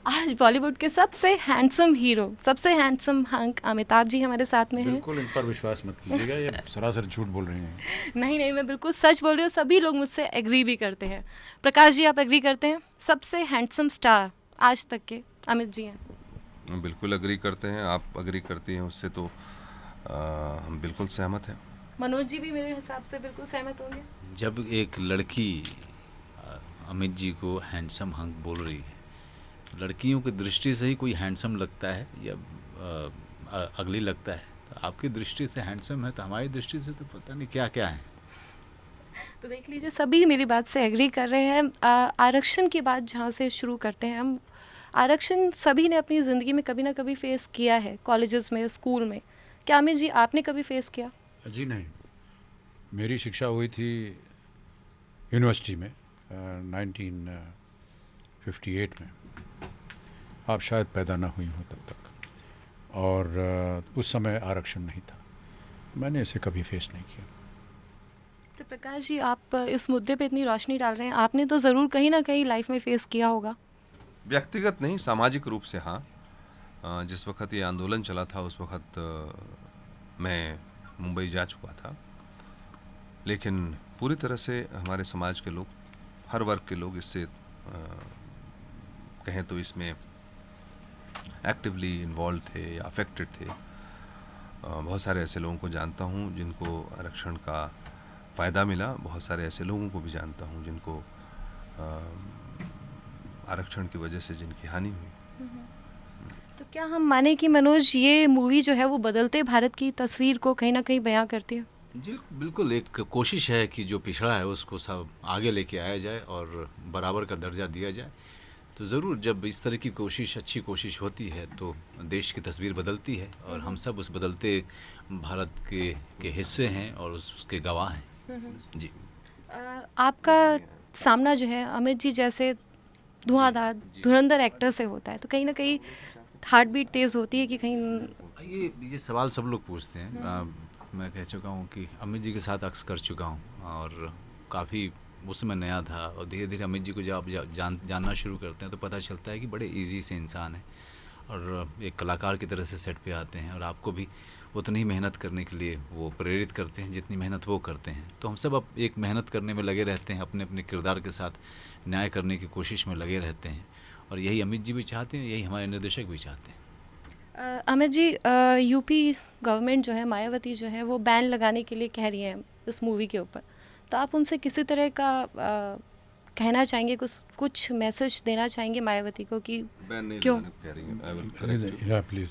आज बॉलीवुड के सबसे हैंडसम हीरो, सबसे हैंडसम हंक अमिताभ जी हमारे साथ में हैं। बिल्कुल इन पर विश्वास मत कीजिएगा, ये सरासर झूठ बोल रही हैं। नहीं नहीं, मैं बिल्कुल सच बोल रही हूँ, सभी लोग मुझसे एग्री भी करते हैं। प्रकाश जी, आप एग्री करते हैं? सबसे हैंडसम स्टार आज तक के अमित जी हैं। बिल्कुल अग्री करते हैं। आप अग्री करती हैं उससे तो हम बिल्कुल सहमत हैं। मनोज जी भी मेरे हिसाब से बिल्कुल सहमत होंगे। जब एक लड़की अमित जी को हैंडसम हंक बोल रही है, लड़कियों की दृष्टि से ही कोई हैंडसम लगता है या अगली लगता है, तो आपकी दृष्टि से हैंडसम है तो हमारी दृष्टि से तो पता नहीं क्या क्या है। तो देख लीजिए, सभी मेरी बात से एग्री कर रहे हैं। आरक्षण की बात जहाँ से शुरू करते हैं हम। आरक्षण सभी ने अपनी ज़िंदगी में कभी ना कभी फेस किया है, कॉलेजेस में, स्कूल में। क्या अमित जी आपने कभी फेस किया? जी नहीं, मेरी शिक्षा हुई थी यूनिवर्सिटी में 1958 में। आप शायद पैदा ना हुई हो तब तक, और उस समय आरक्षण नहीं था। मैंने इसे कभी फेस नहीं किया। तो प्रकाश जी, आप इस मुद्दे पे इतनी रोशनी डाल रहे हैं, आपने तो ज़रूर कहीं ना कहीं लाइफ में फेस किया होगा। व्यक्तिगत नहीं, सामाजिक रूप से हाँ। जिस वक्त ये आंदोलन चला था उस वक्त मैं मुंबई जा चुका था, लेकिन पूरी तरह से हमारे समाज के लोग, हर वर्ग के लोग इससे कहें तो इसमें एक्टिवली इन्वॉल्व थे या अफेक्टेड थे। बहुत सारे ऐसे लोगों को जानता हूँ जिनको आरक्षण का फ़ायदा मिला, बहुत सारे ऐसे लोगों को भी जानता हूँ जिनको आरक्षण की वजह से जिनकी हानि हुई। तो क्या हम माने कि मनोज, ये मूवी जो है वो बदलते भारत की तस्वीर को कहीं ना कहीं बयां करती है? जी बिल्कुल, एक कोशिश है कि जो पिछड़ा है उसको सब आगे लेके आया जाए और बराबर का दर्जा दिया जाए। तो ज़रूर जब इस तरह की कोशिश, अच्छी कोशिश होती है तो देश की तस्वीर बदलती है, और हम सब उस बदलते भारत के हिस्से हैं और उसके गवाह हैं। जी। आपका सामना जो है अमित जी जैसे धुआंधार धुरंधर एक्टर से होता है, तो कहीं ना कहीं हार्ट बीट तेज़ होती है कि कहीं? ये सवाल सब लोग पूछते हैं। मैं कह चुका हूँ कि अमित जी के साथ अक्स कर चुका हूँ, और काफ़ी उस समय नया था, और धीरे धीरे अमित जी को जब आप जानना शुरू करते हैं तो पता चलता है कि बड़े इजी से इंसान है, और एक कलाकार की तरह से सेट पे आते हैं, और आपको भी उतनी ही मेहनत करने के लिए वो प्रेरित करते हैं जितनी मेहनत वो करते हैं। तो हम सब अब एक मेहनत करने में लगे रहते हैं, अपने अपने किरदार के साथ न्याय करने की कोशिश में लगे रहते हैं, और यही अमित जी भी चाहते हैं, यही हमारे निर्देशक भी चाहते हैं। अमित जी, यूपी गवर्नमेंट जो है, मायावती जो है, वो बैन लगाने के लिए कह रही है इस मूवी के ऊपर। तो आप उनसे किसी तरह का कहना चाहेंगे, कुछ मैसेज देना चाहेंगे मायावती को कि बैन नहीं क्यों? लगाने को कह रही हैं। I will correct you. या प्लीज़।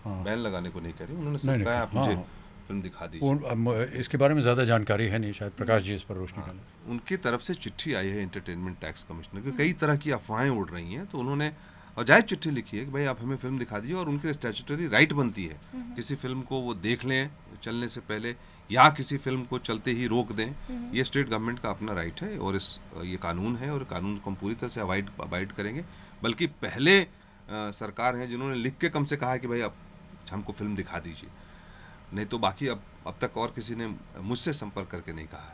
बैन लगाने को नहीं कह रही, उन्होंने नहीं, सिर्फ नहीं, कहा आप हाँ, मुझे हाँ। फिल्म दिखा दीजिए। इसके बारे में ज़्यादा जानकारी है नहीं, शायद प्रकाश जी इस पर रोशनी डालें। उनकी तरफ से चिट्ठी आई है एंटरटेनमेंट टैक्स कमिश्नर की, कई तरह की अफवाहें उड़ रही हैं, तो उन्होंने और जायज़ चिट्ठी लिखी है कि भाई आप हमें फिल्म दिखा दीजिए, और उनके स्टैट्यूटरी राइट बनती है किसी फिल्म को वो देख लें चलने से पहले, या किसी फिल्म को चलते ही रोक दें। ये स्टेट गवर्नमेंट का अपना राइट है, और ये कानून है, और कानून को हम पूरी तरह से अवॉइड करेंगे। बल्कि पहले सरकार हैं जिन्होंने लिख के कम से कहा कि भाई आप हमको फिल्म दिखा दीजिए, नहीं तो बाकी अब तक और किसी ने मुझसे संपर्क करके नहीं कहा है।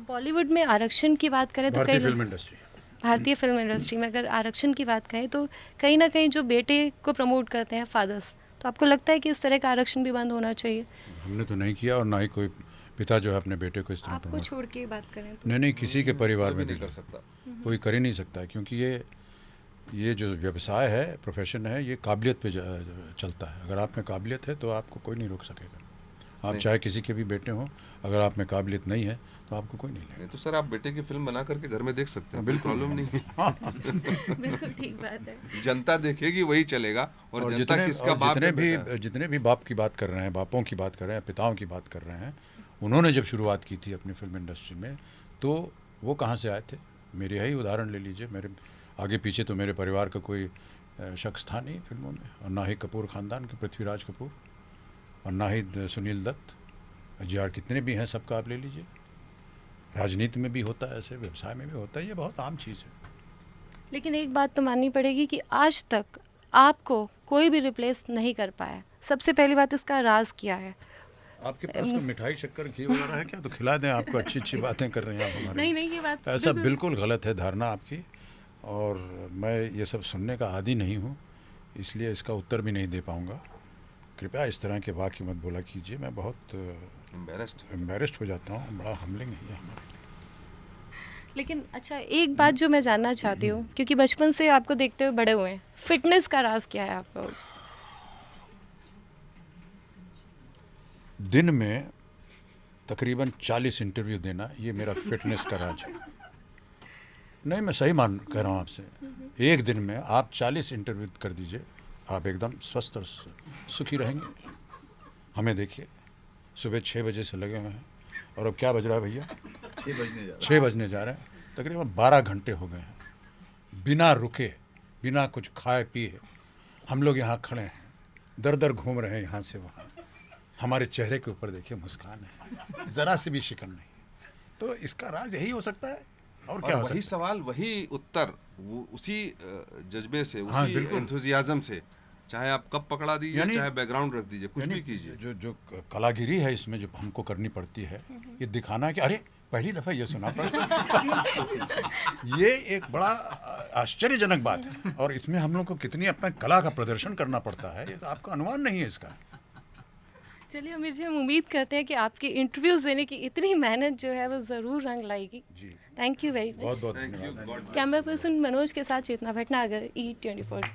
बॉलीवुड में आरक्षण की बात करें तो भारतीय कई फिल्म इंडस्ट्री। भारतीय फिल्म इंडस्ट्री में अगर आरक्षण की बात करें तो कहीं ना कहीं जो बेटे को प्रमोट करते हैं फादर्स, तो आपको लगता है कि इस तरह का आरक्षण भी बंद होना चाहिए? हमने तो नहीं किया, और ना ही कोई पिता जो है अपने बेटे को इस तरह आपको प्रमोट। छोड़ के बात करें तो? नहीं, किसी के परिवार मैं में भी नहीं नहीं कर सकता। कोई कर ही नहीं सकता है, क्योंकि ये जो व्यवसाय है, प्रोफेशन है, ये काबिलियत पे चलता है। अगर आप में काबिलियत है तो आपको कोई नहीं रोक सकेगा। आप चाहे किसी के भी बेटे हों, अगर आप में काबिलियत नहीं है तो आपको कोई नहीं नहीं लेगा। तो सर आप बेटे की फिल्म बना करके घर में देख सकते हैं, बिल्कुल। प्रॉब्लम नहीं है। बिल्कुल ठीक बात है। जनता देखेगी वही चलेगा, और जनता किसका बाप है, बेटा है। जितने भी बाप की बात कर रहे हैं, बापों की बात कर रहे हैं, पिताओं की बात कर रहे हैं, उन्होंने जब शुरुआत की थी अपनी फिल्म इंडस्ट्री में, तो वो कहाँ से आए थे? मेरे ही उदाहरण ले लीजिए। मेरे आगे पीछे तो मेरे परिवार का कोई शख्स था नहीं फिल्मों में, और ना ही कपूर ख़ानदान के पृथ्वीराज कपूर, और ना ही सुनील दत्त, जी कितने भी हैं, सबका आप ले लीजिए। राजनीति में भी होता है ऐसे, व्यवसाय में भी होता है, ये बहुत आम चीज़ है। लेकिन एक बात तो माननी पड़ेगी कि आज तक आपको कोई भी रिप्लेस नहीं कर पाया। सबसे पहली बात, इसका राज क्या है? आपके पास कोई मिठाई शक्कर घी वगैरह है क्या? तो खिला दें आपको। अच्छी अच्छी बातें कर रहे हैं आप हमारे। नहीं नहीं, ये बात ऐसा बिल्कुल गलत है धारणा आपकी। और मैं ये सब सुनने का आदी नहीं हूँ, इसलिए इसका उत्तर भी नहीं दे पाऊँगा। कृपया इस तरह के वाक्य मत बोला कीजिए, मैं बहुत एम्बेरस्ड हो जाता हूँ, बड़ा हम्बलिंग है ये हमारे लिए। लेकिन अच्छा, एक बात जो मैं जानना चाहती हूँ, क्योंकि बचपन से आपको देखते हुए बड़े हुए हैं, फिटनेस का राज क्या है आपका? दिन में तकरीबन 40 इंटरव्यू देना, ये मेरा फिटनेस का राज है। नहीं, मैं सही कह रहा हूँ आपसे। एक दिन में आप 40 इंटरव्यू कर दीजिए, आप एकदम स्वस्थ और सुखी रहेंगे। हमें देखिए, सुबह 6 बजे से लगे हुए हैं, और अब क्या बज रहा है भैया? 6 बजने जा रहे हैं। तकरीबन 12 घंटे हो गए हैं, बिना रुके, बिना कुछ खाए पिए हम लोग यहाँ खड़े हैं, दर दर घूम रहे हैं यहाँ से वहाँ। हमारे चेहरे के ऊपर देखिए मुस्कान है, ज़रा सी भी शिकन नहीं। तो इसका राज यही हो सकता है, और क्या हो सकता है? वही सवाल, वही उत्तर, वो उसी जज्बे से, हाँ, उसी बिल्कुल। एंथुजियाज्म से, चाहे आप कब पकड़ा दीजिए, यानी- चाहे बैकग्राउंड रख दीजिए, कुछ यानी भी कीजिए। जो कलागिरी है इसमें, जो हमको करनी पड़ती है, ये दिखाना है कि अरे पहली दफ़ा ये सुना ये एक बड़ा आश्चर्यजनक बात है, और इसमें हम लोग को कितनी अपना कला का प्रदर्शन करना पड़ता है, ये तो आपका अनुमान नहीं है इसका। चलिए अमीर जी, हम उम्मीद करते हैं कि आपकी इंटरव्यूज़ देने की इतनी मेहनत जो है वो ज़रूर रंग लाएगी। जी, थैंक यू वेरी बहुत मच। बहुत थैंक यू, धन्यवाद। गॉड कैमरा पर्सन मनोज के साथ चेतना भटनागर, E24।